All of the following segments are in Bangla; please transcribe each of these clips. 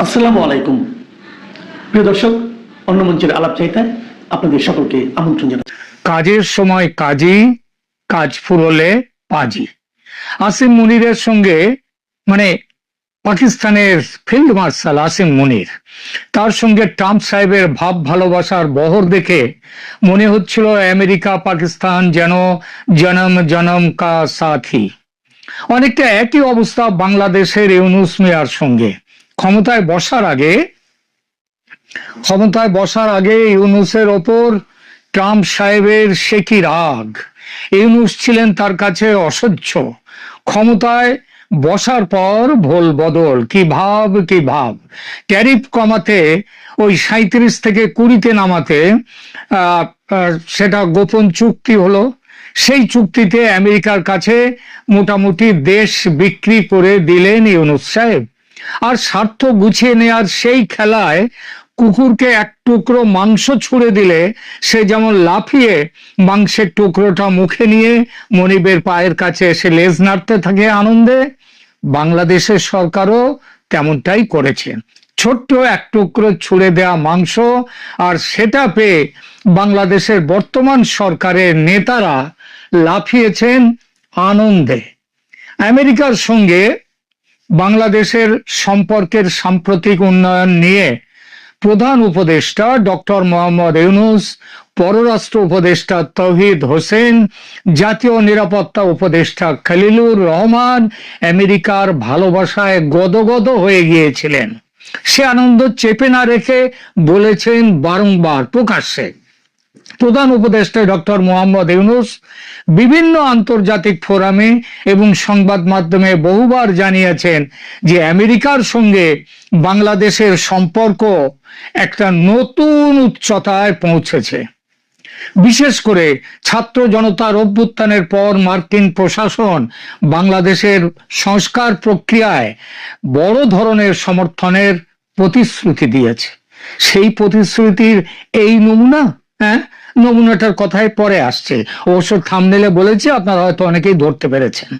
আসসালামু আলাইকুম প্রিয় দর্শক, অন্য মঞ্চের আলাপ চাইতায় আপনাদের সকলকে আমন্ত্রণ জানাচ্ছি। কাজের সময় কাজী, কাজ ফুরলে পাজি। আসিম মুনিরের সঙ্গে মানে পাকিস্তানের ফিল্ড মার্শাল আসিম মুনির, তার সঙ্গে ট্রাম্প সাহেবের ভাব ভালোবাসার বহর দেখে মনে হচ্ছিল আমেরিকা পাকিস্তান যেন জনম জনম কা সাথী। অনেকটা একই অবস্থা বাংলাদেশের ইউনূস মিয়ার সঙ্গে। ক্ষমতায় বসার আগে ইউনূসের ওপর ট্রাম্প সাহেবের সে কি রাগ! ইউনূস ছিলেন তার কাছে অসহ্য। ক্ষমতায় বসার পর ভোল বদল, কি ভাব! ট্যারিফ কমাতে ওই 37 থেকে 20-তে নামাতে সেটা গোপন চুক্তি হলো। সেই চুক্তিতে আমেরিকার কাছে মোটামুটি দেশ বিক্রি করে দিলেন ইউনূস সাহেব। আর স্বার্থ গুছিয়ে নেয়ার সেই খেলায় কুকুরকে এক টুকরো মাংস ছুঁড়ে দিলে সে যেমন লাফিয়ে মাংসের টুকরোটা মুখে নিয়ে মনিবের পায়ের কাছে এসে লেজ নাড়তে থাকে আনন্দে, বাংলাদেশের সরকারও তেমনটাই করেছে। ছোট্ট এক টুকরো ছুঁড়ে দেয়া মাংস, আর সেটা পেয়ে বাংলাদেশের বর্তমান সরকারের নেতারা লাফিয়েছেন আনন্দে। আমেরিকার সঙ্গে বাংলাদেশের সম্পর্কের সাম্প্রতিক উন্নয়ন নিয়ে প্রধান উপদেষ্টা ডক্টর মোহাম্মদ ইউনূস, পররাষ্ট্র উপদেষ্টা তৌহিদ হোসেন, জাতীয় নিরাপত্তা উপদেষ্টা খলিলুর রহমান আমেরিকার ভালোবাসায় গদগদ হয়ে গিয়েছিলেন। সে আনন্দ চেপে না রেখে বলেছেন বারংবার প্রকাশ্যে। প্রধান উপদেষ্টা ডক্টর মোহাম্মদ ইউনূস বিভিন্ন আন্তর্জাতিক ফোরামে এবং সংবাদ মাধ্যমে বহুবার জানিয়েছেন যে আমেরিকার সঙ্গে বাংলাদেশের সম্পর্ক একটা নতুন উচ্চতায় পৌঁছেছে। বিশেষ করে ছাত্র জনতার অভ্যুত্থানের পর মার্কিন প্রশাসন বাংলাদেশের সংস্কার প্রক্রিয়ায় বড় ধরনের সমর্থনের প্রতিশ্রুতি দিয়েছে। সেই প্রতিশ্রুতির এই নমুনাটার কথাই পরে আসছে। অবশ্য থাম্বনেইলে বলেছি, আপনারা হয়তো অনেকেই ধরতে পেরেছেন।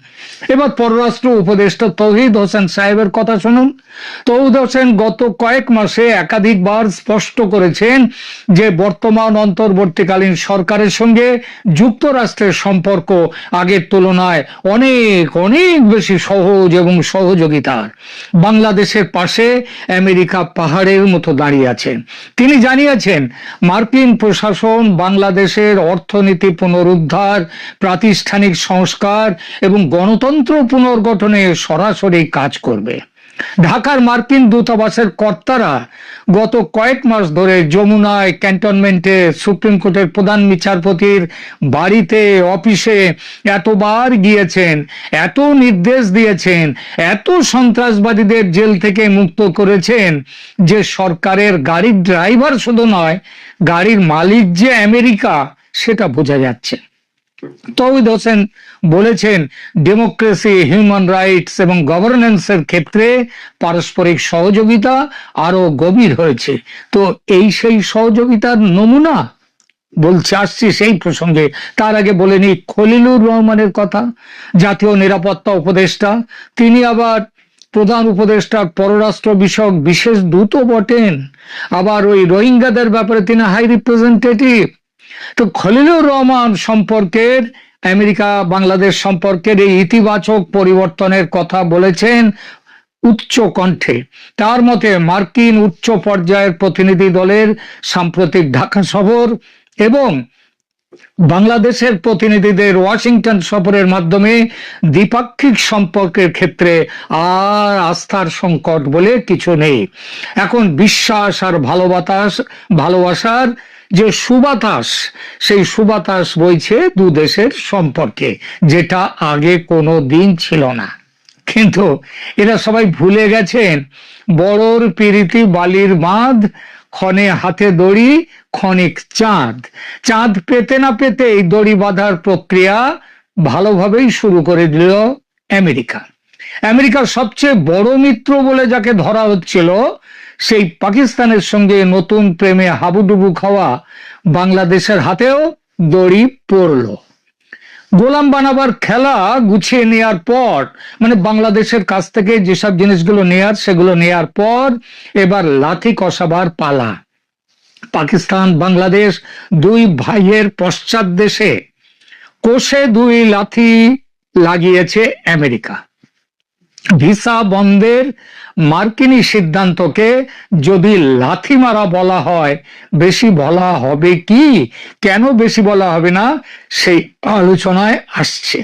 এবার পররাষ্ট্র উপদেষ্টা তৌহিদ হোসেন সাহেবের কথা শুনুন। তৌহিদ হোসেন গত কয়েক মাসে একাধিকবার স্পষ্ট করেছেন যে বর্তমান অন্তর্বর্তীকালীন সরকারের সঙ্গে যুক্তরাষ্ট্রের সম্পর্ক আগের তুলনায় অনেক অনেক বেশি সহজ এবং সহযোগিতার। বাংলাদেশের পাশে আমেরিকা পাহাড়ের মতো দাঁড়িয়ে আছে। তিনি জানিয়েছেন মার্কিন প্রশাসন বাংলাদেশের অর্থনীতি পুনরুদ্ধার, প্রাতিষ্ঠানিক সংস্কার এবং গণতন্ত্র পুনর্গঠনে সরাসরি কাজ করবে। ঢাকার মার্কিন দূতাবাসের কর্তারা গত কয়েক মাস ধরে যমুনায়, ক্যান্টনমেন্টে, সুপ্রিম কোর্টের প্রধান বিচারপতির বাড়িতে, অফিসে এতবার গিয়েছেন, এত নির্দেশ দিয়েছেন, এত সন্ত্রাসবাদীদের জেল থেকে মুক্ত করেছেন যে সরকারের গাড়ির ড্রাইভার শুধু নয়, গাড়ির মালিক যে আমেরিকা সেটা বোঝা যাচ্ছে। তৌহিদ হোসেন বলেছেন ডেমোক্রেসি, হিউম্যান রাইটস এবং গভর্নেন্সের ক্ষেত্রে পারস্পরিক সহযোগিতা আরো গভীর হয়েছে। তো এই সেই সহযোগিতার নমুনা আসছি সেই প্রসঙ্গে। তার আগে বলে নি খলিলুর রহমানের কথা, জাতীয় নিরাপত্তা উপদেষ্টা। তিনি আবার প্রধান উপদেষ্টার পররাষ্ট্র বিষয়ক বিশেষ দূতও বটেন, আবার ওই রোহিঙ্গাদের ব্যাপারে তিনি হাই রিপ্রেজেন্টেটিভ। তো খলিলুর রহমান সম্পর্কের, আমেরিকা বাংলাদেশ সম্পর্কের এই ইতিবাচক পরিবর্তনের কথা বলেছেন উচ্চ কণ্ঠে। তার মতে মার্কিন উচ্চ পর্যায়ের প্রতিনিধি দলের সাম্প্রতিক ঢাকা সফর এবং বাংলাদেশের প্রতিনিধিদের ওয়াশিংটন সফরের মাধ্যমে দ্বিপাক্ষিক সম্পর্কের ক্ষেত্রে আর আস্থার সংকট বলে কিছু নেই। এখন বিশ্বাস আর ভালোবাসার যে সুবাতাস, সেই সুবাতাস বইছে দু দেশের সম্পর্কে, যেটা আগে কোনো দিন ছিল না। কিন্তু এরা সবাই ভুলে গেছেন বড়র পিরিতি বালির বাঁধ, ক্ষণে হাতে দড়ি ক্ষণিক চাঁদ। চাঁদ পেতে না পেতেই দড়ি বাঁধার প্রক্রিয়া ভালোভাবেই শুরু করে দিল আমেরিকা। আমেরিকার সবচেয়ে বড় মিত্র বলে যাকে ধরা হচ্ছিল, সেই পাকিস্তানের সঙ্গে নতুন প্রেমে হাবুডুবু খাওয়া বাংলাদেশের হাতেও দড়ি পড়ল। গোলাম বানাবার খেলা গুছিয়ে নেওয়ার পর, মানে বাংলাদেশের কাছ থেকে যেসব জিনিসগুলো নেয়ার সেগুলো নেয়ার পর এবার লাথি কষাবার পালা। পাকিস্তান বাংলাদেশ দুই ভাইয়ের পশ্চাৎ দেশে কোষে দুই লাথি লাগিয়েছে আমেরিকা। ভিসা বন্ধের মার্কিনী সিদ্ধান্তকে যদি লাথি মারা বলা হয়, বেশি বলা হবে কি? কেন বেশি বলা হবে না, সেই আলোচনায় আসছে।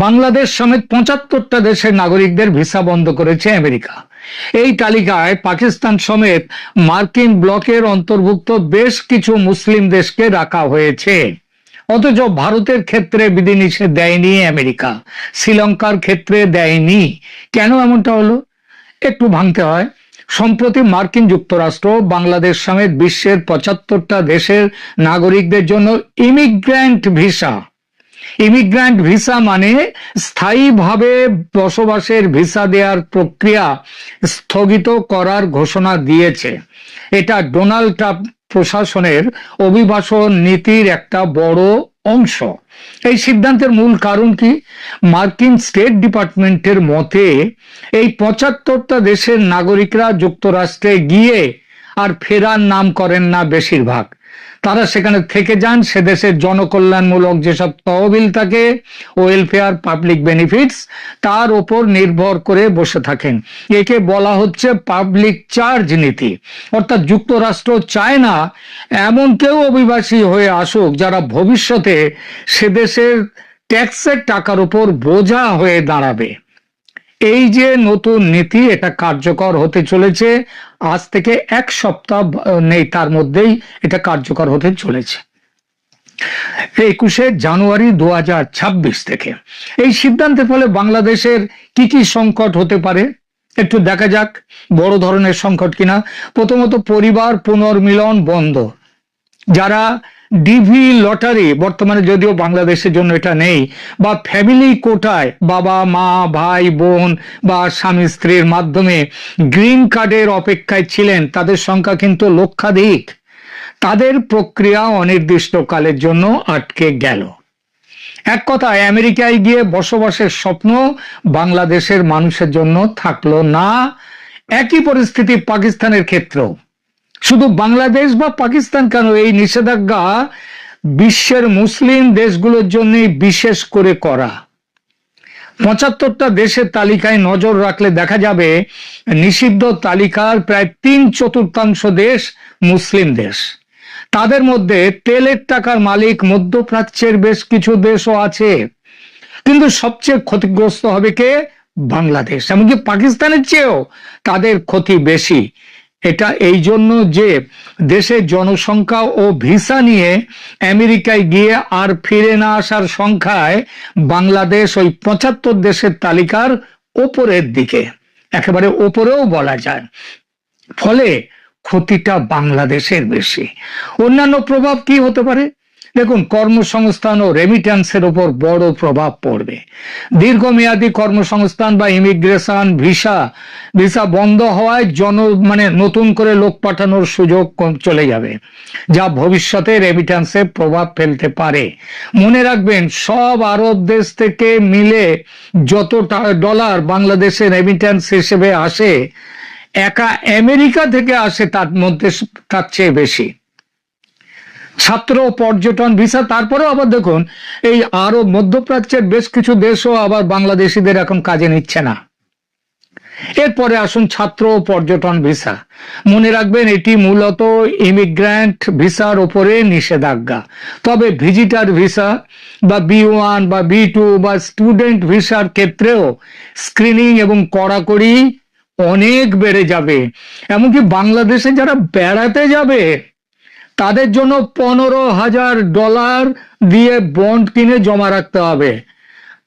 বাংলাদেশ সমেত 75টা দেশের নাগরিকদের ভিসা বন্ধ করেছে আমেরিকা। এই তালিকায় পাকিস্তান সমেত মার্কিন ব্লকের অন্তর্ভুক্ত বেশ কিছু মুসলিম দেশকে রাখা হয়েছে। অথচ ভারতের ক্ষেত্রে বিধিনিষেধ দেয়নি আমেরিকা, শ্রীলঙ্কার ক্ষেত্রে দেয়নি। কেন এমনটা হলো একটু ভাঙতে হয়। সম্প্রতি মার্কিন যুক্তরাষ্ট্র বাংলাদেশ সমেত বিশ্বের 75টা দেশের নাগরিকদের জন্য ইমিগ্র্যান্ট ভিসা মানে স্থায়ীভাবে বসবাসের ভিসা দেওয়ার প্রক্রিয়া স্থগিত করার ঘোষণা দিয়েছে। এটা ডোনাল্ড ট্রাম্প প্রশাসনের অভিবাসন নীতির একটা বড় অংশ। এই সিদ্ধান্তের মূল কারণ কি? মার্কিন স্টেট ডিপার্টমেন্টের মতে এই 75টা দেশের নাগরিকরা যুক্তরাষ্ট্রে গিয়ে আর ফেরার নাম করেন না বেশিরভাগ। তারা সেখানে থেকে যান, সে দেশের জনকল্যাণমূলক যেসব তহবিল থাকে, ওয়েলফেয়ার, পাবলিক বেনিফিটস, তার উপর নির্ভর করে বসে থাকেন। একে বলা হচ্ছে পাবলিক চার্জ নীতি। অর্থাৎ যুক্তরাষ্ট্র চায় না এমন কেউ অভিবাসী হয়ে আসুক যারা ভবিষ্যতে সে দেশের ট্যাক্সের টাকার উপর বোঝা হয়ে দাঁড়াবে। এই যে নতুন নীতি, এটা কার্যকর হতে চলেছে আজ থেকে এক সপ্তাহ নেই, তার মধ্যেই এটা কার্যকর হতে চলেছে 21শে জানুয়ারি 2026 থেকে। এই সিদ্ধান্তের ফলে বাংলাদেশের কি কি সংকট হতে পারে একটু দেখা যাক। বড় ধরনের সংকট কিনা। প্রথমত, পরিবার পুনর্মিলন বন্ধ। যারা ডিভি লটারি, বর্তমানে যদিও বাংলাদেশের জন্য এটা নেই, বা ফ্যামিলি কোটায় বাবা মা ভাই বোন বা স্বামী স্ত্রীর মাধ্যমে গ্রিন কার্ডের অপেক্ষায় ছিলেন, তাদের সংখ্যা কিন্তু লক্ষাধিক। তাদের প্রক্রিয়া অনির্দিষ্টকালের জন্য আটকে গেল। এক কথায় আমেরিকায় গিয়ে বসবাসের স্বপ্ন বাংলাদেশের মানুষের জন্য থাকলো না। একই পরিস্থিতি পাকিস্তানের ক্ষেত্রেও। শুধু বাংলাদেশ বা পাকিস্তান কেন, এই নিষেধাজ্ঞা বিশ্বের মুসলিম দেশগুলোর জন্য বিশেষ করে করা। 75টা দেশের তালিকায় নজর রাখলে দেখা যাবে নিষিদ্ধ তালিকার প্রায় 3/4 দেশ মুসলিম দেশ। তাদের মধ্যে তেলের টাকার মালিক মধ্যপ্রাচ্যের বেশ কিছু দেশও আছে। কিন্তু সবচেয়ে ক্ষতিগ্রস্ত হবে কে? বাংলাদেশ। এমনকি পাকিস্তানের চেয়েও তাদের ক্ষতি বেশি। এটা এই জন্য যে দেশের জনসংখ্যা ও ভিসা নিয়ে আমেরিকায় গিয়ে আর ফিরে না আসার সংখ্যায় বাংলাদেশ ওই 75 দেশের তালিকার ওপরের দিকে, একেবারে ওপরেও বলা যায়। ফলে ক্ষতিটা বাংলাদেশের বেশি। অন্যান্য প্রভাব কি হতে পারে? দেখুন, কর্মসংস্থান ও রেমিট্যান্সের উপর বড় প্রভাব পড়বে। দীর্ঘমেয়াদী কর্মসংস্থান বা ইমিগ্রেশন ভিসা বন্ধ হওয়ায় নতুন করে লোক পাঠানোর সুযোগ চলে যাবে, যা ভবিষ্যতে রেমিট্যান্সে প্রভাব ফেলতে পারে। মনে রাখবেন, সব আরব দেশ থেকে মিলে যত ডলার বাংলাদেশে রেমিট্যান্স হিসেবে আসে, একা আমেরিকা থেকে আসে তার চেয়ে বেশি। ছাত্র পর্যটন ভিসা, তারপরেও আবার দেখুন এই আরব মধ্যপ্রাচ্যের বেশ কিছু দেশও আবার বাংলাদেশিদের এখন কাজে নিচ্ছে না। এরপরে আসুন ছাত্র পর্যটন ভিসা। মনে রাখবেন, এটি মূলত ইমিগ্র্যান্ট ভিসার উপরে নিষেধাজ্ঞা। তবে ভিজিটার ভিসা বা B1 বা B2 বা স্টুডেন্ট ভিসার ক্ষেত্রেও স্ক্রিনিং এবং কড়াকড়ি অনেক বেড়ে যাবে। এমনকি বাংলাদেশে যারা বেড়াতে যাবে তাদের জন্য $15,000 দিয়ে বন্ড কিনে জমা রাখতে হবে।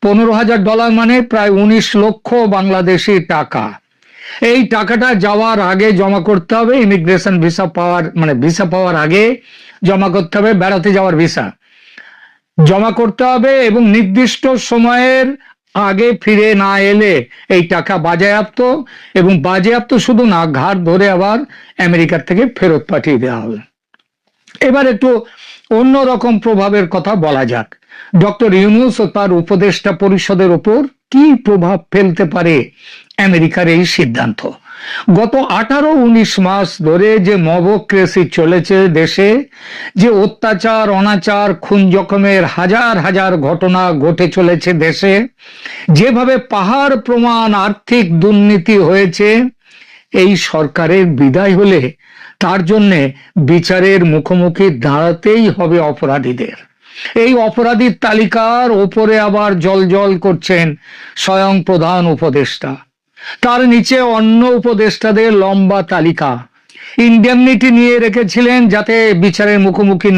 $15,000 মানে প্রায় 19 লক্ষ বাংলাদেশি টাকা। এই টাকাটা যাওয়ার আগে জমা করতে হবে। ইমিগ্রেশন ভিসা পাওয়ার আগে জমা করতে হবে। বেড়াতে যাওয়ার ভিসা জমা করতে হবে এবং নির্দিষ্ট সময়ের আগে ফিরে না এলে এই টাকা বাজেয়াপ্ত, এবং বাজেয়াপ্ত শুধু না, ঘাট ধরে আবার আমেরিকার থেকে ফেরত পাঠিয়ে দেওয়া হবে। এবার একটু অন্যরকম প্রভাবের কথা বলা যাক। ডক্টর ইউনূস ও তার উপদেষ্টা পরিষদের উপর কি প্রভাব ফেলতে পারে আমেরিকার এই সিদ্ধান্ত? গত 18-19 মাস ধরে যে মবক্রেসি চলেছে দেশে, যে অত্যাচার অনাচার খুন জখমের হাজার হাজার ঘটনা ঘটে চলেছে দেশে, যেভাবে পাহাড় প্রমাণ আর্থিক দুর্নীতি হয়েছে, এই সরকারের বিদায় হলে তার জন্যে বিচারের মুখোমুখি দাঁড়াতেই হবে অপরাধীদের। এই অপরাধীর তালিকার ওপরে আবার জল করছেন স্বয়ং প্রধান উপদেষ্টা, তার নিচে অন্য উপদেষ্টাদের লম্বা তালিকা। ইন্ডেমনিটি নিয়ে রেখেছিলেন যাতে বিচারের মুখোমুখি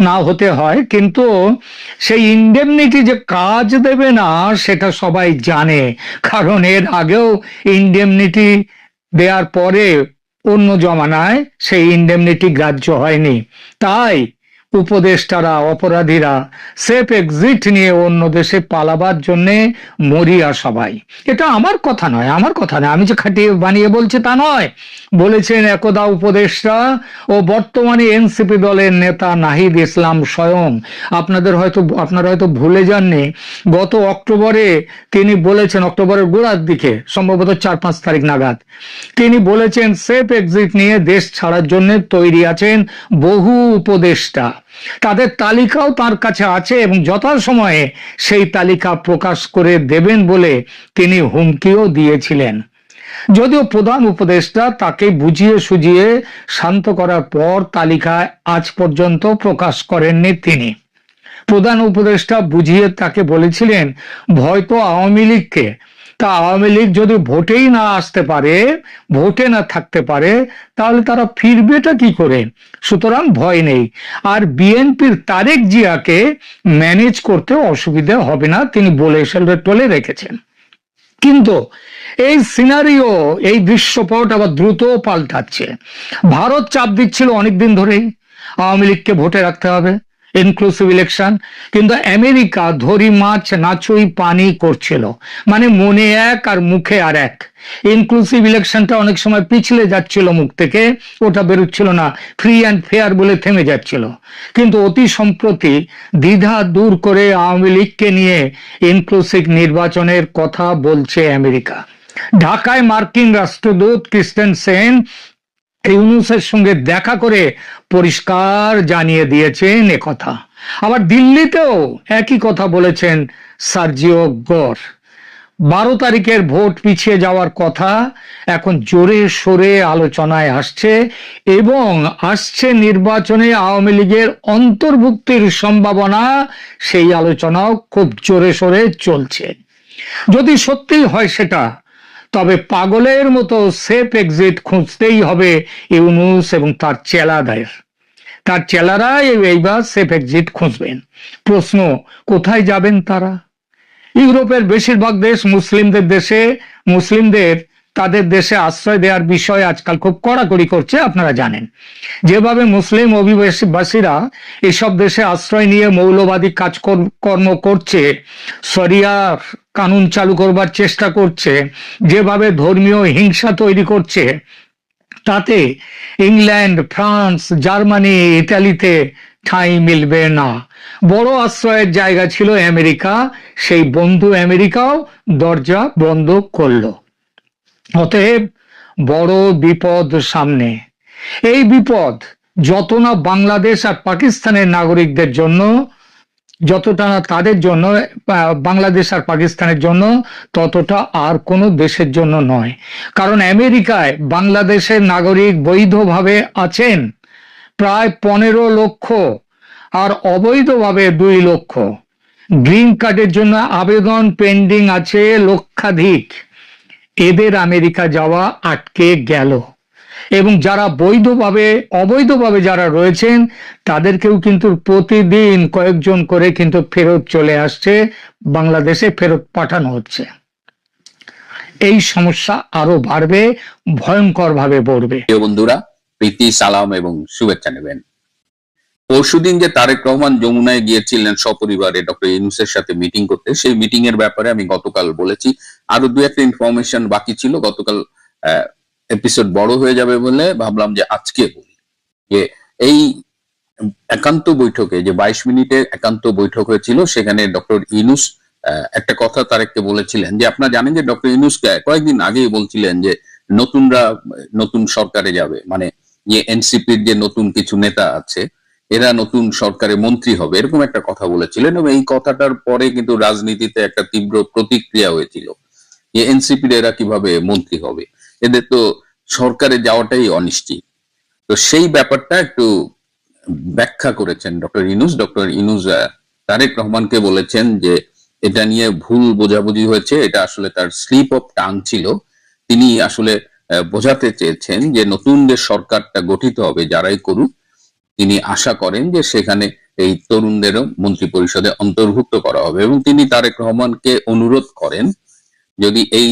না হতে হয়, কিন্তু সেই ইন্ডেমনিটি যে কাজ দেবে না সেটা সবাই জানে, কারণ এর আগেও ইন্ডেমনিটি দেওয়ার পরে অন্য জমানায় সেই ইন্ডেমনিটি গ্রাহ্য হয়নি। তাই উপদেষ্টারা, অপরাধীরা সেফ এক্সিট নিয়ে অন্য দেশে পালাবার জন্যে মরিয়া সবাই। এটা আমার কথা নয়, আমি যে খাটিয়ে বানিয়ে বলছি তা নয়, বলেছেন একদা উপদেষ্টা ও বর্তমানে এনসিপি দলের নেতা নাহিদ ইসলাম স্বয়ং। আপনারা হয়তো ভুলে যাননি, গত অক্টোবরে তিনি বলেছেন, অক্টোবরের গোড়ার দিকে সম্ভবত 4-5 তারিখ নাগাদ তিনি বলেছেন সেফ এক্সিট নিয়ে দেশ ছাড়ার জন্য তৈরি আছেন বহু উপদেষ্টা। তাদের তালিকাও তার কাছে আছে এবং যথাসময়ে সেই তালিকা প্রকাশ করে দেবেন বলে তিনি হুমকিও দিয়েছিলেন। যদিও প্রধান উপদেষ্টা তাকে বুঝিয়ে সুঝিয়ে শান্ত করার পর তালিকা আজ পর্যন্ত প্রকাশ করেননি তিনি। প্রধান উপদেষ্টা বুঝিয়ে তাকে বলেছিলেন ভয় তো আওয়ামী লীগকে, তা আওয়ামী লীগ যদি ভোটেই না আসতে পারে, ভোটে না থাকতে পারে, তাহলে তারা ফিরবেটা কি করে? সুতরাং ভয় নেই, আর বিএনপির তারেক জিয়াকে ম্যানেজ করতে অসুবিধা হবে না, তিনি বলে টলে রেখেছেন। কিন্তু এই সিনারিও, এই দৃশ্যপট আবার দ্রুত পাল্টাচ্ছে। ভারত চাপ দিচ্ছিল অনেকদিন ধরেই আওয়ামী লীগকে ভোটে রাখতে হবে, ইনক্লুসিভ ইলেকশন, কিন্তু আমেরিকা ধরি মাছ নাচুই পানি করছিল, মানে মনে এক আর মুখে আর এক। ইনক্লুসিভ ইলেকশনটা অনেক সময় পিছলে যাচ্ছিল মুখ থেকে, ওটা বেরোচ্ছিল না, ফ্রি অ্যান্ড ফেয়ার বলে থেমে যাচ্ছিল। কিন্তু অতি সম্প্রতি দ্বিধা দূর করে আওয়ামী লীগকে নিয়ে ইনক্লুসিভ নির্বাচনের কথা বলছে আমেরিকা। ঢাকায় মার্কিন রাষ্ট্রদূত ক্রিস্টেন সেন ইউনূসের সঙ্গে দেখা করে পরিষ্কার জানিয়ে দিয়েছেন একথা। আবার দিল্লিতেও একই কথা বলেছেন সার্জিও গোর। 12 তারিখের ভোট পিছিয়ে যাওয়ার কথা এখন জোরে সোরে আলোচনায় আসছে, এবং আসছে নির্বাচনে আওয়ামী লীগের অন্তর্ভুক্তির সম্ভাবনা, সেই আলোচনাও খুব জোরে সোরে চলছে। যদি সত্যিই হয় সেটা, তবে পাগলের মতো সেফ এক্সিট খুঁজতেই হবে ইউনূস এবং তার চেলারা এইবার সেফ এক্সিট খুঁজবেন। প্রশ্ন, কোথায় যাবেন তারা? ইউরোপের বেশিরভাগ দেশ মুসলিমদের তাদের দেশে আশ্রয় দেওয়ার বিষয়ে আজকাল খুব কড়াকড়ি করছে, আপনারা জানেন। যেভাবে মুসলিম অভিবাসীরা এসব দেশে আশ্রয় নিয়ে মৌলবাদী কাজকর্ম করছে, শরিয়া কানুন চালু করবার চেষ্টা করছে, যেভাবে ধর্মীয় হিংসা তৈরি করছে, তাতে ইংল্যান্ড, ফ্রান্স, জার্মানি, ইতালিতে ঠাঁই মিলবে না। বড় আশ্রয়ের জায়গা ছিল আমেরিকা, সেই বন্ধু আমেরিকাও দরজা বন্ধ করলো। অতএব বড় বিপদ সামনে। এই বিপদ যত না বাংলাদেশ আর পাকিস্তানের নাগরিকদের জন্য, যতটা না তাদের জন্য, বাংলাদেশ আর পাকিস্তানের জন্য, ততটা আর কোনো দেশের জন্য নয়। কারণ আমেরিকায় বাংলাদেশের নাগরিক বৈধভাবে আছেন প্রায় 15 লক্ষ, আর অবৈধভাবে 2 লক্ষ। গ্রিন কার্ডের জন্য আবেদন পেন্ডিং আছে লক্ষাধিক। এদের আমেরিকা যাওয়া আটকে গেল, এবং যারা অবৈধভাবে যারা রয়েছেন তাদেরকেও কিন্তু প্রতিদিন কয়েকজন করে কিন্তু ফেরত চলে আসছে, বাংলাদেশে ফেরত পাঠানো হচ্ছে। এই সমস্যা আরো বাড়বে, ভয়ঙ্কর ভাবে বাড়বে। বন্ধুরা, প্রীতি, সালাম এবং শুভেচ্ছা নেবেন। পরশুদিন যে তারেক রহমান যমুনায় গিয়েছিলেন সপরিবারে ডক্টর ইউনূসের সাথে মিটিং করতে, সেই মিটিং এর ব্যাপারে আমি গতকাল বলেছি। আরো 2-1টা ইনফরমেশন বাকি ছিল, গতকাল এপিসোড বড় হয়ে যাবে বলে ভাবলাম যে আজকে বলি। যে এই একান্ত বৈঠকে, যে 22 মিনিটের একান্ত বৈঠক হয়েছিল, সেখানে ডক্টর ইউনূস একটা কথা তারেককে বলেছিলেন যে আপনারা জানেন যে ডক্টর ইউনূস কয়েকদিন আগেই বলছিলেন যে নতুনরা নতুন সরকারে যাবে, মানে যে এনসিপির যে নতুন কিছু নেতা আছে এরা নতুন সরকারে মন্ত্রী হবে, এরকম একটা কথা বলেছিলেন। এবং এই কথাটার পরে কিন্তু রাজনীতিতে একটা তীব্র প্রতিক্রিয়া হয়েছিল যে এনসিপির এরা কিভাবে মন্ত্রী হবে, এদের তো সরকারে যাওয়াটাই অনিশ্চিত। তো সেই ব্যাপারটা একটু ব্যাখ্যা করেছেন ডক্টর ইউনূস। ডক্টর ইউনূস তারেক রহমানকে বলেছেন যে এটা নিয়ে ভুল বোঝাবুঝি হয়েছে, এটা আসলে তার স্লিপ অফ টাং ছিল। তিনি আসলে বোঝাতে চেয়েছেন যে নতুন যে সরকারটা গঠিত হবে যারাই করুক, তিনি আশা করেন যে সেখানে এই তরুণদেরও মন্ত্রী পরিষদে অন্তর্ভুক্ত করা হবে। এবং তিনি তারেক রহমানকে অনুরোধ করেন যদি এই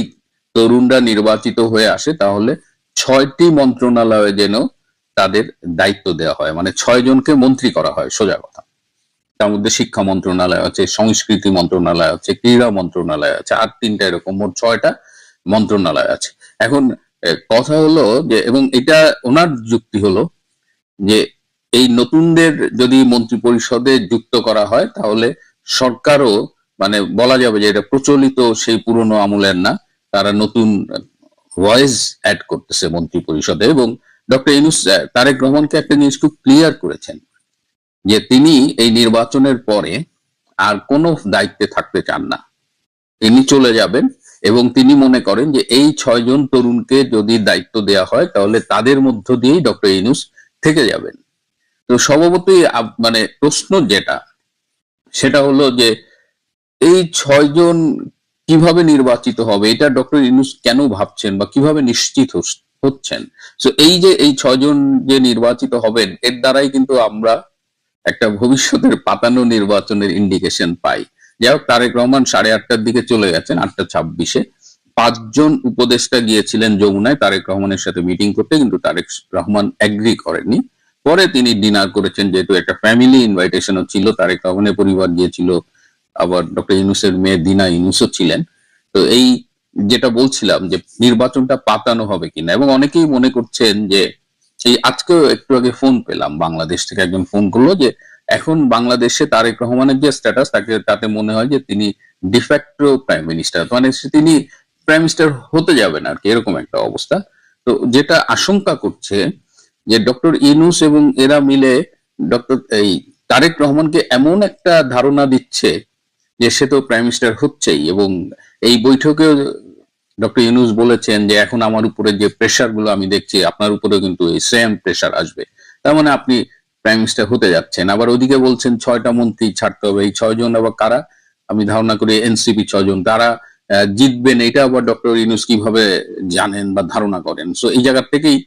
তরুণরা নির্বাচিত হয়ে আসে তাহলে 6টি মন্ত্রণালয়ে যেন তাদের দায়িত্ব দেওয়া হয়, মানে 6 জনকে মন্ত্রী করা হয়, সোজা কথা। তার মধ্যে শিক্ষা মন্ত্রণালয় আছে, সংস্কৃতি মন্ত্রণালয় আছে, ক্রীড়া মন্ত্রণালয় আছে, আর 3টা, এরকম মোট 6টা মন্ত্রণালয় আছে। এখন কথা হলো যে, এবং এটা ওনার যুক্তি হলো যে এই নতুনদের যদি মন্ত্রী পরিষদে যুক্ত করা হয় তাহলে সরকারও, মানে বলা যাবে যে এটা প্রচলিত সেই পুরনো আমলের না, তারা নতুন ভয়েস অ্যাড করতেছে মন্ত্রী পরিষদে। এবং ডক্টর ইউনূস তারেক রহমানকে একটা জিনিস খুব ক্লিয়ার করেছেন যে তিনি এই নির্বাচনের পরে আর কোনো দায়িত্বে থাকতে চান না, তিনি চলে যাবেন। এবং তিনি মনে করেন যে এই 6 জন তরুণকে যদি দায়িত্ব দেওয়া হয় তাহলে তাদের মধ্য দিয়েই ডক্টর ইউনূস থেকে যাবেন। তো স্বভাবতই মানে প্রশ্ন যেটা, সেটা হলো যে এই 6 জন কিভাবে নির্বাচিত হবে, এটা ডক্টর ইউনূস কেন ভাবছেন বা কিভাবে নিশ্চিত হচ্ছেন। তো এই যে এই 6 জন যে নির্বাচিত হবেন, এর দ্বারাই কিন্তু আমরা একটা ভবিষ্যতের পাতানো নির্বাচনের ইন্ডিকেশন পাই। যাই হোক, তারেক রহমান 8:30টার দিকে চলে গেছেন, 8:26-এ। 5 জন উপদেষ্টা গিয়েছিলেন যমুনায় তারেক রহমানের সাথে মিটিং করতে, কিন্তু তারেক রহমান এগ্রি করেননি। পরে তিনি ডিনার করেছেন, যেহেতু একটা ফ্যামিলি ইনভাইটেশনও ছিল, তারেক রহমানের পরিবার গিয়েছিল, আবার ডক্টর ইউনূসের মেয়ে দিনা ইউনূসও ছিলেন। তো এই যেটা বলছিলাম যে নির্বাচনটা পাতানো হবে কিনা, এবং অনেকেই মনে করছেন যে এই আজকেও একটু আগে ফোন পেলাম বাংলাদেশ থেকে, একজন ফোন করলো যে এখন বাংলাদেশে তারেক রহমানের যে স্ট্যাটাস, তাতে মনে হয় যে তিনি ডিফ্যাক্টো প্রাইম মিনিস্টার, মানে তিনি প্রাইম মিনিস্টার হতে যাবেন আর কি, এরকম একটা অবস্থা। তো যেটা আশঙ্কা করছে যে ডক্টর ইউনূস এবং এরা মিলে ডক্টর এই তারেক রহমানকে এমন একটা ধারণা দিচ্ছে যে সে তো প্রাইম মিনিস্টার হচ্ছেই। এবং এই বৈঠকে ডক্টর ইউনূস বলেছেন যে এখন আমার উপরে যে প্রেসার গুলো আমি দেখছি, আপনার উপরেও কিন্তু এই সেম প্রেসার আসবে, তার মানে আপনি প্রাইম মিনিস্টার হতে যাচ্ছেন। আবার ওদিকে বলছেন 6টা মন্ত্রী ছাড়তে হবে। এই 6 জন আবার কারা? আমি ধারণা করি এনসিপি 6 জন, তারা জিতবেন এটা আবার ডক্টর ইউনূস কিভাবে জানেন বা ধারণা করেন? সো এই জায়গা থেকেই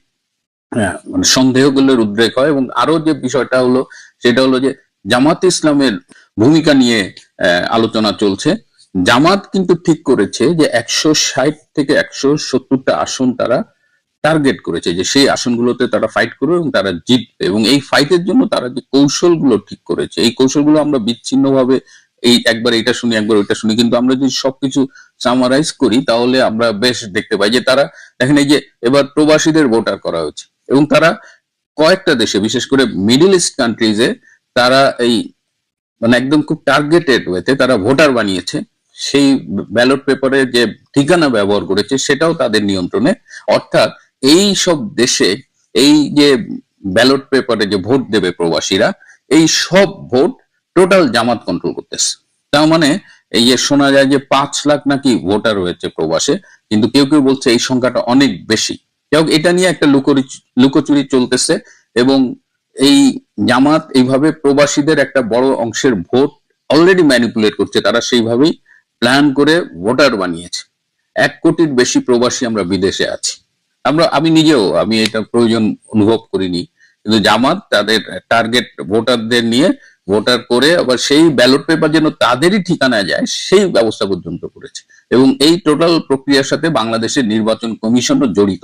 মানে সন্দেহগুলোর উদ্রেক হয়। এবং আরো যে বিষয়টা হলো সেটা হলো যে জামাত ইসলামের ভূমিকা নিয়ে আলোচনা চলছে। জামাত কিন্তু ঠিক করেছে যে 160 থেকে 170টা আসন তারা টার্গেট করেছে, যে সেই আসনগুলোতে তারা ফাইট করবে এবং তারা জিতবে। এবং এই ফাইটের জন্য তারা যে কৌশলগুলো ঠিক করেছে, এই কৌশলগুলো আমরা বিচ্ছিন্নভাবে এই একবার এটা শুনি একবার ওইটা শুনি, কিন্তু আমরা যদি সবকিছু সামারাইজ করি তাহলে আমরা বেশ দেখতে পাই যে তারা, দেখেন এই যে এবার প্রবাসীদের ভোটার করা হয়েছে, এবং তারা কয়েকটা দেশে, বিশেষ করে মিডল ইস্ট কান্ট্রিজে তারা এই মানে একদম খুব টার্গেটেড ওয়েতে তারা ভোটার বানিয়েছে। সেই ব্যালট পেপারে যে ঠিকানা ব্যবহার করেছে সেটাও তাদের নিয়ন্ত্রণে। অর্থাৎ এই সব দেশে এই যে ব্যালট পেপারে যে ভোট দেবে প্রবাসীরা, এই সব ভোট টোটাল জামাত কন্ট্রোল করতেছে। তার মানে এই যে শোনা যায় যে 5 লাখ নাকি ভোটার রয়েছে প্রবাসে, কিন্তু কেউ কেউ বলছে এই সংখ্যাটা অনেক বেশি। যাই হোক, এটা নিয়ে একটা লুকোচুরি চলতেছে, এবং এই জামাত এইভাবে প্রবাসীদের একটা বড় অংশের ভোট অলরেডি ম্যানিপুলেট করছে। তারা সেইভাবেই প্ল্যান করে ভোটার বানিয়েছে। 1 কোটির বেশি প্রবাসী আমরা বিদেশে আছি। আমি নিজেও এটা প্রয়োজন অনুভব করিনি, কিন্তু জামাত তাদের টার্গেট ভোটারদের নিয়ে ভোটার করে আবার সেই ব্যালট পেপার যেন তাদেরই ঠিকানায় যায় সেই ব্যবস্থা পর্যন্ত করেছে। এবং এই টোটাল প্রক্রিয়ার সাথে বাংলাদেশের নির্বাচন কমিশনও জড়িত।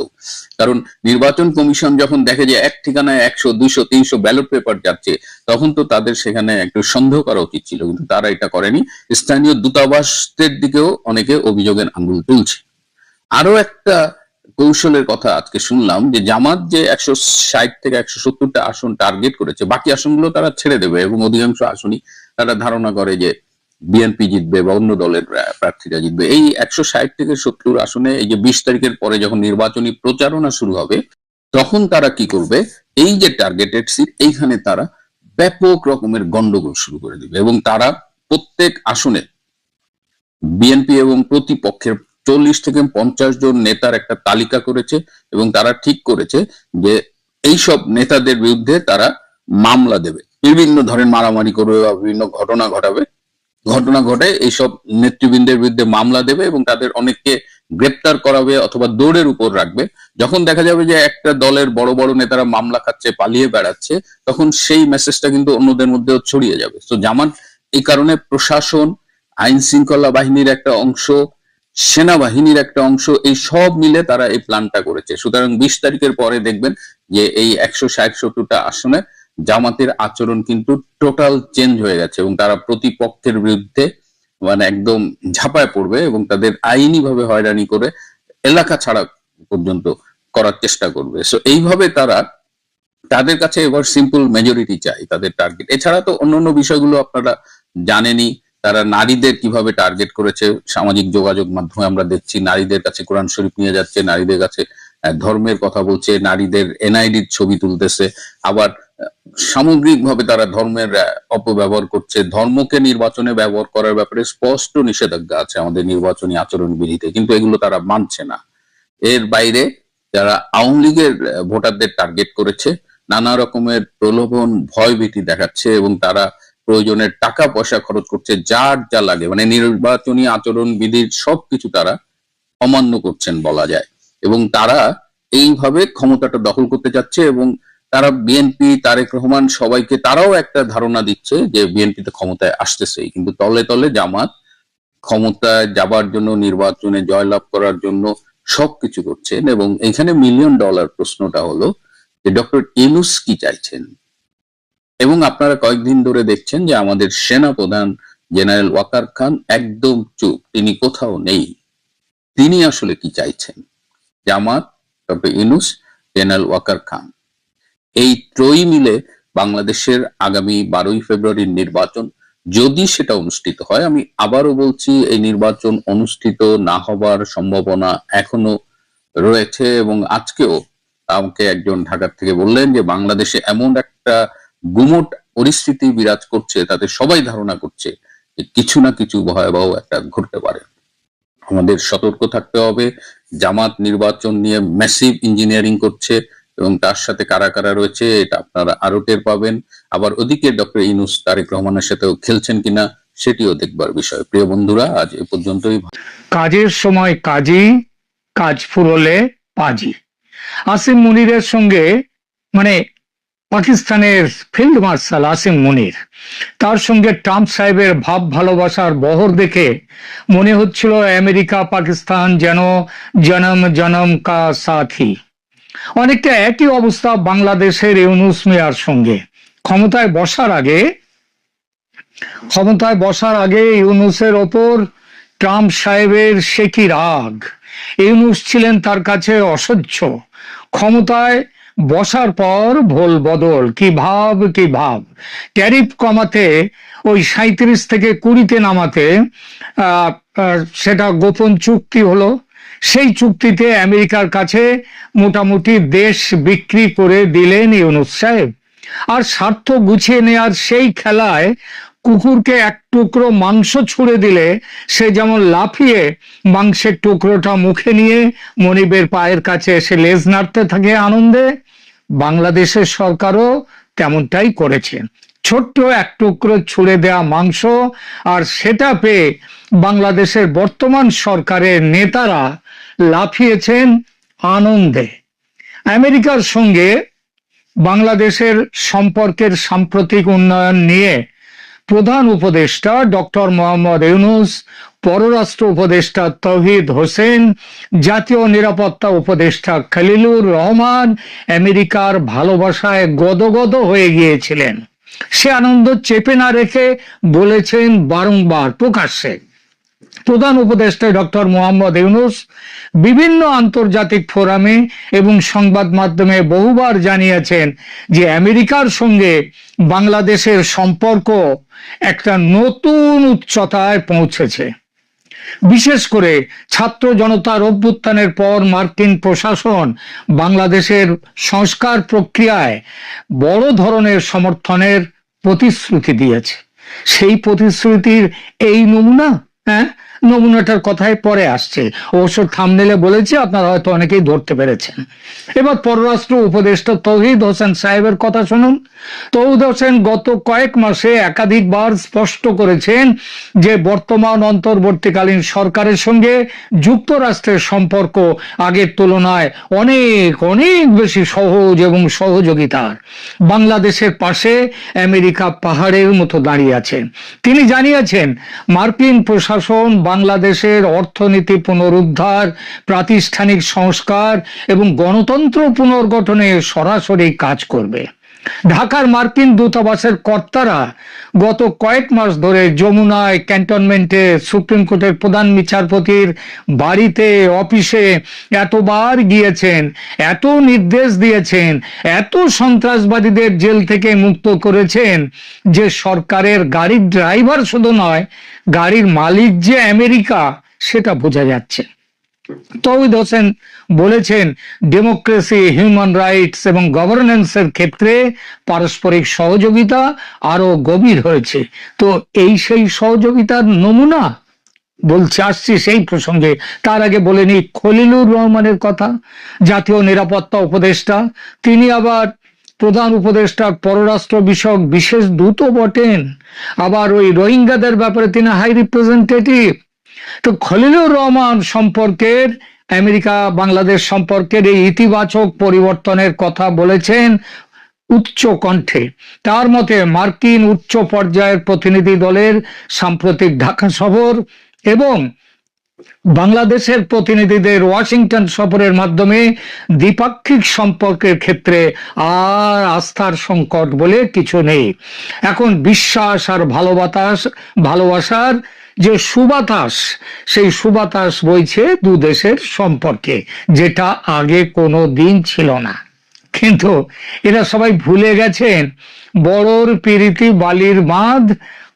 কারণ নির্বাচন কমিশন যখন দেখে যে এক ঠিকানায় 100, 200, 300 ব্যালট পেপার যাচ্ছে, তখন তো তাদের সেখানে একটু সন্দেহ করা উচিত ছিল, কিন্তু তারা এটা করেনি। স্থানীয় দূতাবাসের দিকেও অনেকে অভিযোগের আঙুল তুলছে। আরো একটা কৌশলের কথা আজকে শুনলাম যে জামাত যে 160 থেকে 170টা আসন টার্গেট করেছে, বাকি আসনগুলো তারা ছেড়ে দেবে এবং অধিকাংশ আসনই তারা ধারণা করে যে বিএনপি জিতবে বা অন্য দলের প্রার্থীরা জিতবে। এই 160 থেকে 70 আসনে এই যে 20 তারিখের পরে যখন নির্বাচনী প্রচারণা শুরু হবে, তখন তারা কি করবে, এই যে টার্গেটেড সিট এইখানে তারা ব্যাপক রকমের গন্ডগোল শুরু করে দিবে এবং তারা প্রত্যেক আসনে বিএনপি এবং প্রতিপক্ষের 40 থেকে 50 জন নেতার একটা তালিকা করেছে এবং তারা ঠিক করেছে যে এইসব নেতাদের বিরুদ্ধে তারা মামলা দেবে, বিভিন্ন ধরনের মারামারি করবে বা বিভিন্ন ঘটনা ঘটে এইসব নেতৃবৃন্দের বিরুদ্ধে মামলা দেবে এবং তাদের অনেককে গ্রেপ্তার করাবে অথবা দৌড়ের উপর রাখবে। যখন দেখা যাবে যে একটা দলের বড় বড় নেতারা মামলা খাচ্ছে, পালিয়ে বেড়াচ্ছে, তখন সেই মেসেজটা কিন্তু অন্যদের মধ্যেও ছড়িয়ে যাবে। তো জামাত এই কারণে প্রশাসন, আইন শৃঙ্খলা বাহিনীর একটা অংশ, সেনাবাহিনীর একটা অংশ, এই সব মিলে তারা এই প্ল্যানটা করেছে। সুতরাং 20 তারিখের পরে দেখবেন যে এই 160-70টা আসনে জামাতের আচরণ কিন্তু টোটাল চেঞ্জ হয়ে গেছে এবং তারা প্রতিপক্ষের বিরুদ্ধে মানে একদম ঝাঁপায় পড়বে এবং তাদের আইনি ভাবে হয়রানি করে এলাকা ছাড়া পর্যন্ত করার চেষ্টা করবে। সো এইভাবে তাদের কাছে এবার সিম্পল মেজরিটি চাই তাদের টার্গেট। এছাড়া তো অন্যান্য বিষয়গুলো আপনারা জানেনই, তারা নারীদের কিভাবে টার্গেট করেছে। সামাজিক যোগাযোগ মাধ্যমে আমরা দেখছি নারীদের কাছে কোরআন শরীফ নিয়ে যাচ্ছে, নারীদের কাছে ধর্মের কথা বলছে, নারীদের এনআইডির ছবি তুলতেছে, আবার সামগ্রিকভাবে তারা ধর্মের অপব্যবহার করছে। ধর্মকে নির্বাচনে ব্যবহার করার ব্যাপারে স্পষ্ট নিষেধাজ্ঞা আছে আমাদের নির্বাচনী আচরণ বিধিতে, কিন্তু এগুলো তারা মানছে না। এর বাইরে যারা আওয়ামী লীগের ভোটারদের টার্গেট করেছে, নানা রকমের প্রলোভন, ভয় ভীতি দেখাচ্ছে এবং তারা প্রয়োজনের টাকা পয়সা খরচ করছে, যার যা লাগে, মানে নির্বাচনী আচরণ বিধির সবকিছু তারা অমান্য করছেন বলা যায়। এবং তারা এইভাবে ক্ষমতাটা দখল করতে যাচ্ছে এবং তারা বিএনপি, তারেক রহমান সবাইকে তারাও একটা ধারণা দিচ্ছে যে বিএনপিতে ক্ষমতায় আসতেছেই, কিন্তু তলে তলে জামাত ক্ষমতায় যাবার জন্য, নির্বাচনে জয়লাভ করার জন্য সবকিছু করছেন। এবং এখানে মিলিয়ন ডলার প্রশ্নটা হলো যে ডক্টর ইউনূস কি চাইছেন। এবং আপনারা কয়েকদিন ধরে দেখছেন যে আমাদের সেনা প্রধান জেনারেল ওয়াকার খান একদম চুপ, তিনি কোথাও নেই। তিনি আসলে কি চাইছেন? জামাত, ডক্টর ইউনূস, জেনারেল ওয়াকার খান, এই ত্রয়ী মিলে বাংলাদেশের আগামী 12ই ফেব্রুয়ারির নির্বাচন যদি সেটা অনুষ্ঠিত হয়, আমি আবারও বলছি এই নির্বাচন অনুষ্ঠিত না হবার সম্ভাবনা এখনো রয়েছে। এবং আজকেও আমাকে একজন ঢাকার থেকে বললেন যে বাংলাদেশে এমন একটা গুমট পরিস্থিতি বিরাজ করছে, তাতে সবাই ধারণা করছে যে কিছু না কিছু ভয়াবহ একটা ঘটতে পারে। আমাদের সতর্ক থাকতে হবে। জামাত নির্বাচন নিয়ে ম্যাসিভ ইঞ্জিনিয়ারিং করছে এবং তার সাথে কারা কারা রয়েছে এটা আপনারা আরো টের পাবেন। আবার ওদিকে ডক্টর ইউনূস তারেক রহমানের সাথেও খেলছেন কিনা সেটিও দেখবার বিষয়। প্রিয় বন্ধুরা, আজ এ পর্যন্তই। কাজের সময় কাজী, কাজ ফুরলে পাজি। আসিম মুনিরের সঙ্গে, মানে পাকিস্তানের ফিল্ড মার্শাল আসিম মুনির, তার সঙ্গে ট্রাম্প সাহেবের ভাব ভালোবাসার বহর দেখে মনে হচ্ছিল আমেরিকা পাকিস্তান যেন জনম জনম কা সাথী। অনেকটা একই অবস্থা বাংলাদেশের ইউনূস মিয়ার সঙ্গে। ক্ষমতায় বসার আগে ইউনূসের ওপর ট্রাম্প সাহেবের সে কি রাগ। ইউনূস ছিলেন তার কাছে অসহ্য। ক্ষমতায় বসার পর ভোল বদল, কি ভাব। ট্যারিফ কমাতে, ওই 37 থেকে 20-তে নামাতে সেটা গোপন চুক্তি হলো। সেই চুক্তিতে আমেরিকার কাছে মোটামুটি দেশ বিক্রি করে দিলেন ইউনূস সাহেব। আর স্বার্থ গুছিয়ে নেয়ার সেই খেলায় কুকুরকে এক টুকরো মাংস ছুঁড়ে দিলে সে যেমন লাফিয়ে মাংসের টুকরোটা মুখে নিয়ে মনিবের পায়ের কাছে এসে লেজ নাড়তে থাকে আনন্দে, বাংলাদেশের সরকারও তেমনটাই করেছে। ছোট্ট এক টুকরো ছুঁড়ে দেয়া মাংস, আর সেটা পেয়ে বাংলাদেশের বর্তমান সরকারের নেতারা লাফিয়েছেন আনন্দে। আমেরিকার সঙ্গে বাংলাদেশের সম্পর্কের সাম্প্রতিক উন্নয়ন নিয়ে প্রধান উপদেষ্টা ডক্টর মোহাম্মদ ইউনূস, পররাষ্ট্র উপদেষ্টা তৌহিদ হোসেন, জাতীয় নিরাপত্তা উপদেষ্টা খলিলুর রহমান আমেরিকার ভালোবাসায় গদগদ হয়ে গিয়েছিলেন। সে আনন্দ চেপে না রেখে বলেছেন বারংবার প্রকাশ্যে, প্রধান উপদেষ্টা ডক্টর মোহাম্মদ ইউনূস বিভিন্ন আন্তর্জাতিক ফোরামে এবং সংবাদ মাধ্যমে বহুবার জানিয়েছেন যে আমেরিকার সঙ্গে বাংলাদেশের সম্পর্ক একটা নতুন উচ্চতায় পৌঁছেছে। বিশেষ করে ছাত্র জনতার অভ্যুত্থানের পর মার্কিন প্রশাসন বাংলাদেশের সংস্কার প্রক্রিয়ায় বড় ধরনের সমর্থনের প্রতিশ্রুতি দিয়েছে। সেই প্রতিশ্রুতির এই নমুনা, নমুনাটার কথাই পরে আসছে, অবশ্য থাম্বনেইলে বলেছি, আপনারা হয়তো অনেকেই ধরতে পেরেছেন। এবার পররাষ্ট্র উপদেষ্টা তৌহিদ হোসেন সাহেবের কথা শুনুন। তৌহিদ হোসেন গত কয়েক মাসে একাধিকবার স্পষ্ট করেছেন যে বর্তমান অন্তর্বর্তীকালীন সরকারের সঙ্গে যুক্তরাষ্ট্রের সম্পর্ক আগের তুলনায় অনেক অনেক বেশি সহজ এবং সহযোগিতার। বাংলাদেশের পাশে আমেরিকা পাহাড়ের মতো দাঁড়িয়ে আছে। তিনি জানিয়েছেন মার্কিন প্রশাসন বাংলাদেশের অর্থনীতি পুনরুদ্ধার, প্রাতিষ্ঠানিক সংস্কার এবং গণতন্ত্র পুনর্গঠনে সরাসরি কাজ করবে। ঢাকার মার্কিন দূতাবাসের কর্তারা গত কয়েক মাস ধরে যমুনায়, ক্যান্টনমেন্টে, সুপ্রিম কোর্টের প্রধান বিচারপতির বাড়িতে, অফিসে এতবার গিয়েছেন, এত নির্দেশ দিয়েছেন, এত সন্ত্রাসবাদীদের জেল থেকে মুক্ত করেছেন যে সরকারের গাড়ির ড্রাইভার শুধু নয়, গাড়ির মালিক যে আমেরিকা সেটা বোঝা যাচ্ছে। তৌহিদ হোসেন বলেছেন ডেমোক্রেসি, হিউম্যান রাইটস এবং গভর্নেন্সের ক্ষেত্রে পারস্পরিক সহযোগিতা আরো গভীর হয়েছে। তো এই সেই সহযোগিতার নমুনা বলছে, আসছি সেই প্রসঙ্গে। তার আগে বলে নি খলিলুর রহমানের কথা, জাতীয় নিরাপত্তা উপদেষ্টা। তিনি আবার প্রধান উপদেষ্টা পররাষ্ট্র বিষয়ক বিশেষ দূতও বটেন, আবার ওই রোহিঙ্গাদের ব্যাপারে তিনি হাই রিপ্রেজেন্টেটিভ। তো খলিলুর রহমান সম্পর্কের, আমেরিকা বাংলাদেশ সম্পর্কের এই ইতিবাচক পরিবর্তনের কথা বলেছেন উচ্চ কণ্ঠে। তার মতে মার্কিন উচ্চ পর্যায়ের প্রতিনিধি দলের সাম্প্রতিক ঢাকা সফর এবং বাংলাদেশের প্রতিনিধিদের ওয়াশিংটন সফরের মাধ্যমে দ্বিপাক্ষিক সম্পর্কের ক্ষেত্রে আর আস্থার সংকট বলে কিছু নেই। এখন বিশ্বাস আর ভালোবাসার যে সুবাতাস, সেই সুবাতাস বইছে দু দেশের সম্পর্কে, যেটা আগে কোনো দিন ছিল না। কিন্তু এরা সবাই ভুলে গেছেন বড়র পিরিতি বালির বাঁধ,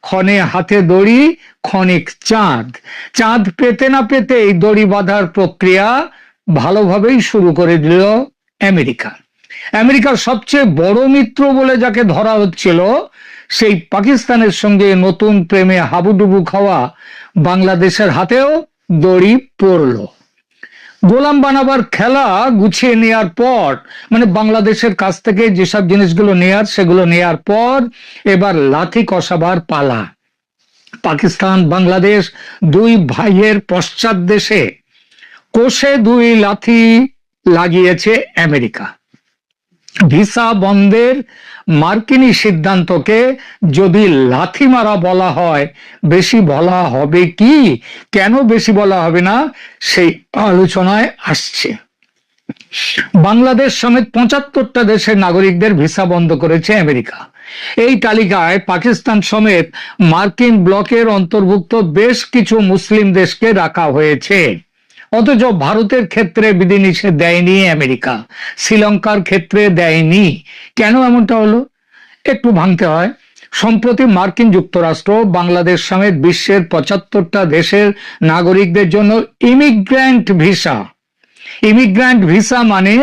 ক্ষণে হাতে দড়ি, ক্ষণিক চাঁদ। চাঁদ পেতে না পেতেই দড়ি বাঁধার প্রক্রিয়া ভালোভাবেই শুরু করে দিল আমেরিকা। আমেরিকার সবচেয়ে বড় মিত্র বলে যাকে ধরা হচ্ছিল, সেই পাকিস্তানের সঙ্গে নতুন প্রেমে হাবুডুবু খাওয়া বাংলাদেশের হাতেও দড়ি পড়ল। গোলাম বানাবার খেলা গুছিয়ে নেওয়ার পর, মানে বাংলাদেশের কাছ থেকে যেসব জিনিসগুলো নেয়ার সেগুলো নেয়ার পর এবার লাথি কষাবার পালা। পাকিস্তান বাংলাদেশ দুই ভাইয়ের পশ্চাৎ দেশে কোষে দুই লাথি লাগিয়েছে আমেরিকা। ভিসা বন্ধের মার্কিনী সিদ্ধান্তকে যদি লাথি মারা বলা হয়, বেশি বলা হবে কি? কেন বেশি বলা হবে না, সেই আলোচনায় আসছে। বাংলাদেশ সমেত ৭৫টা দেশের নাগরিকদের ভিসা বন্ধ করেছে আমেরিকা। এই তালিকায় পাকিস্তান সমেত মার্কিন ব্লকের অন্তর্ভুক্ত বেশ কিছু মুসলিম দেশকে রাখা হয়েছে। অথচ ভারতের ক্ষেত্রে বিধিনিষেধ দেয়নি আমেরিকা, শ্রীলঙ্কার ক্ষেত্রে দেয়নি। কেন এমনটা হলো একটু ভাঙতে হয়। সম্প্রতি মার্কিন যুক্তরাষ্ট্র বাংলাদেশ সমেত বিশ্বের ৭৫টা দেশের নাগরিকদের জন্য ইমিগ্র্যান্ট ভিসা মানে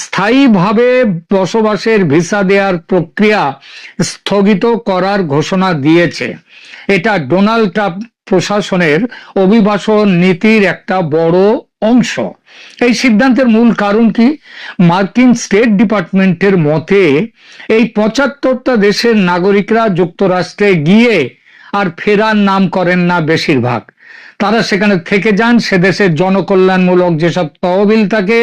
স্থায়ীভাবে বসবাসের ভিসা দেওয়ার প্রক্রিয়া স্থগিত করার ঘোষণা দিয়েছে। এটা ডোনাল্ড ট্রাম্প প্রশাসনের অভিবাসন নীতির একটা বড় অংশ। এই সিদ্ধান্তের মূল কারণ কি? মার্কিন স্টেট ডিপার্টমেন্টের মতে এই ৭৫টা দেশের নাগরিকরা যুক্তরাষ্ট্রে গিয়ে আর ফেরার নাম করেন না বেশিরভাগ। তারা সেখানে থেকে যান, সে দেশের জনকল্যাণমূলক যেসব তহবিল থাকে,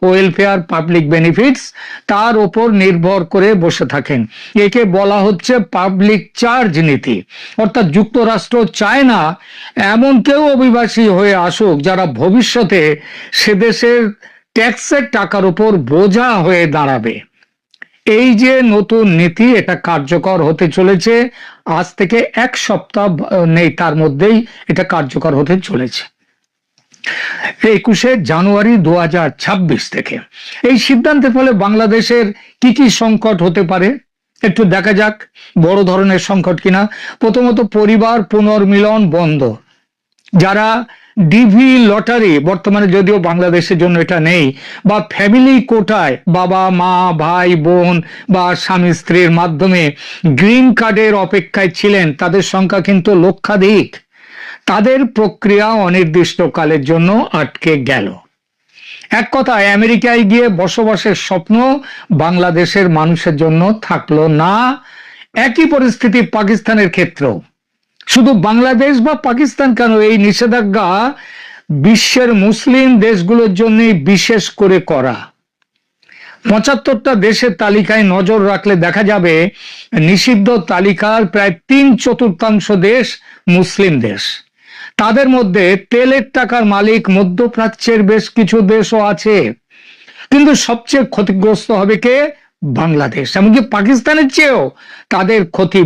ওয়েলফেয়ার, পাবলিক বেনিফিটস, তার ওপর নির্ভর করে বসে থাকেন। একে বলা হচ্ছে পাবলিক চার্জ নীতি। অর্থাৎ যুক্তরাষ্ট্র চায় না এমন কেউ অভিবাসী হয়ে আসুক যারা ভবিষ্যতে সে দেশের ট্যাক্সের টাকার উপর বোঝা হয়ে দাঁড়াবে। এই যে নতুন নীতি, এটা কার্যকর হতে চলেছে আজ থেকে এক সপ্তাহ নেই, তার মধ্যেই এটা কার্যকর হতে চলেছে 21শে জানুয়ারি 2026 থেকে। এই সিদ্ধান্তের ফলে বাংলাদেশের কি কি সংকট হতে পারে একটু দেখা যাক, বড় ধরনের সংকট কিনা। প্রথমত, পরিবার পুনর্মিলন বন্ধ। যারা ডিভি লটারি, বর্তমানে যদিও বাংলাদেশের জন্য এটা নেই, বা ফ্যামিলি কোটায় বাবা মা ভাই বোন বা স্বামী স্ত্রীর মাধ্যমে গ্রিন কার্ডের অপেক্ষায় ছিলেন, তাদের সংখ্যা কিন্তু লক্ষাধিক। তাদের প্রক্রিয়া অনির্দিষ্টকালের জন্য আটকে গেল। এক কথায়, আমেরিকায় গিয়ে বসবাসের স্বপ্ন বাংলাদেশের মানুষের জন্য থাকলো না। একই পরিস্থিতি পাকিস্তানের ক্ষেত্রেও। শুধু বাংলাদেশ বা পাকিস্তান কেন, এই নিষেধাজ্ঞা বিশ্বের মুসলিম দেশগুলোর জন্য বিশেষ করে করা। 75টা দেশের তালিকায় নজর রাখলে দেখা যাবে নিষিদ্ধ তালিকার প্রায় 3/4 দেশ মুসলিম দেশ। তাদের মধ্যে তেলের টাকার মালিক মধ্যপ্রাচ্যের বেশ কিছু দেশও আছে, কিন্তু সবচেয়ে ক্ষতিগ্রস্ত হবে কে? বাংলাদেশ। এমনকি পাকিস্তানের চেয়েও তাদের ক্ষতি